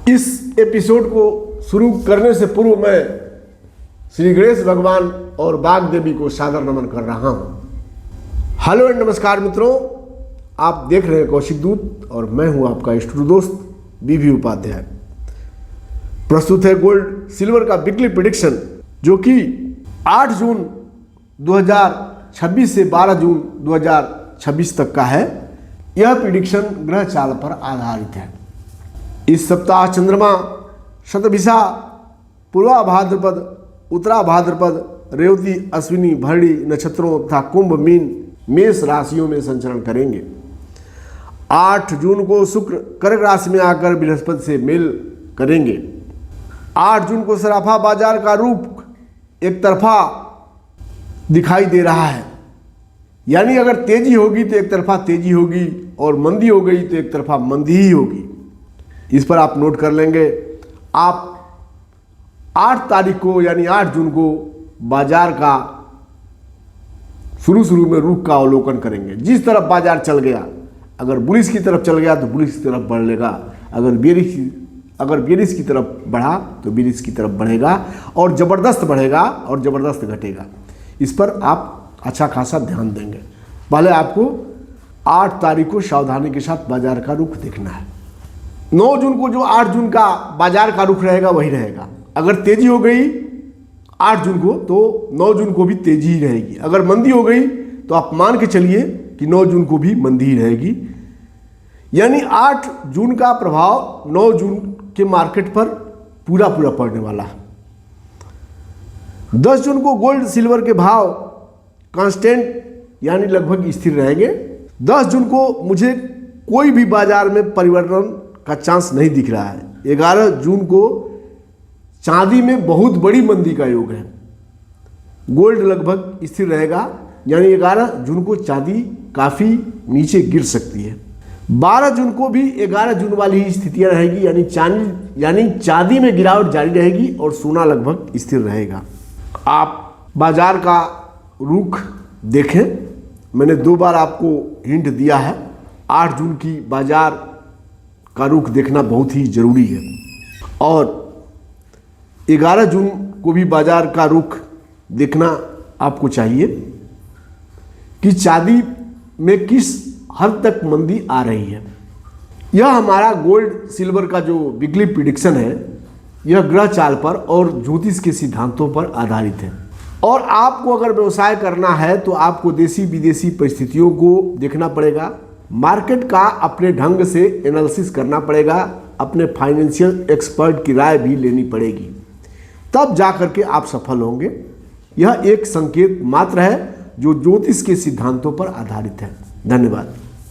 इस एपिसोड को शुरू करने से पूर्व मैं श्री गणेश भगवान और बाघ देवी को सादर नमन कर रहा हूं। हेलो एंड नमस्कार मित्रों, आप देख रहे हैं कौशिक दूत और मैं हूं आपका स्टूडियो दोस्त बीवी उपाध्याय। प्रस्तुत है गोल्ड सिल्वर का वीकली प्रेडिक्शन, जो कि 8 जून 2026 से 12 जून 2026 तक का है। यह प्रेडिक्शन ग्रह चाल पर आधारित है। इस सप्ताह चंद्रमा शतभिषा, पूर्वा भाद्रपद, उत्तरा भाद्रपद, रेवती, अश्विनी, भरणी नक्षत्रों तथा कुंभ, मीन, मेष राशियों में संचरण करेंगे। 8 जून को शुक्र कर्क राशि में आकर बृहस्पति से मेल करेंगे। 8 जून को सराफा बाजार का रूप एक तरफा दिखाई दे रहा है, यानी अगर तेजी होगी तो एक तरफा तेजी होगी और मंदी हो गई तो एक तरफा मंदी ही होगी। इस पर आप नोट कर लेंगे। आप 8 तारीख को यानी 8 जून को बाजार का शुरू में रुख का अवलोकन करेंगे। जिस तरफ बाजार चल गया, अगर बुलिश की तरफ चल गया तो बुलिश की तरफ बढ़ लेगा, अगर बेरिश की तरफ बढ़ा तो बेरिश की तरफ बढ़ेगा और ज़बरदस्त बढ़ेगा और ज़बरदस्त घटेगा। इस पर आप अच्छा खासा ध्यान देंगे। पहले आपको 8 तारीख को सावधानी के साथ बाजार का रुख देखना है। 9 जून को जो 8 जून का बाजार का रुख रहेगा वही रहेगा। अगर तेजी हो गई 8 जून को तो 9 जून को भी तेजी ही रहेगी। अगर मंदी हो गई तो आप मान के चलिए कि 9 जून को भी मंदी ही रहेगी। यानी 8 जून का प्रभाव 9 जून के मार्केट पर पूरा पड़ने वाला है। 10 जून को गोल्ड सिल्वर के भाव कांस्टेंट यानी लगभग स्थिर रहेंगे। 10 जून को मुझे कोई भी बाजार में परिवर्तन का चांस नहीं दिख रहा है। 11 जून को चांदी में बहुत बड़ी मंदी का योग है। गोल्ड लगभग स्थिर रहेगा, यानी 11 जून को चांदी काफ़ी नीचे गिर सकती है। 12 जून को भी 11 जून वाली ही स्थितियाँ रहेगी, यानी चांदी में गिरावट जारी रहेगी और सोना लगभग स्थिर रहेगा। आप बाजार का रुख देखें, मैंने 2 बार आपको हिंट दिया है। 8 जून की बाजार का रुख देखना बहुत ही जरूरी है और 11 जून को भी बाजार का रुख देखना आपको चाहिए कि चांदी में किस हद तक मंदी आ रही है। यह हमारा गोल्ड सिल्वर का जो वीकली प्रेडिक्शन है, यह ग्रह चाल पर और ज्योतिष के सिद्धांतों पर आधारित है। और आपको अगर व्यवसाय करना है तो आपको देसी विदेशी परिस्थितियों को देखना पड़ेगा, मार्केट का अपने ढंग से एनालिसिस करना पड़ेगा, अपने फाइनेंशियल एक्सपर्ट की राय भी लेनी पड़ेगी, तब जा करके आप सफल होंगे। यह एक संकेत मात्र है जो ज्योतिष के सिद्धांतों पर आधारित है। धन्यवाद।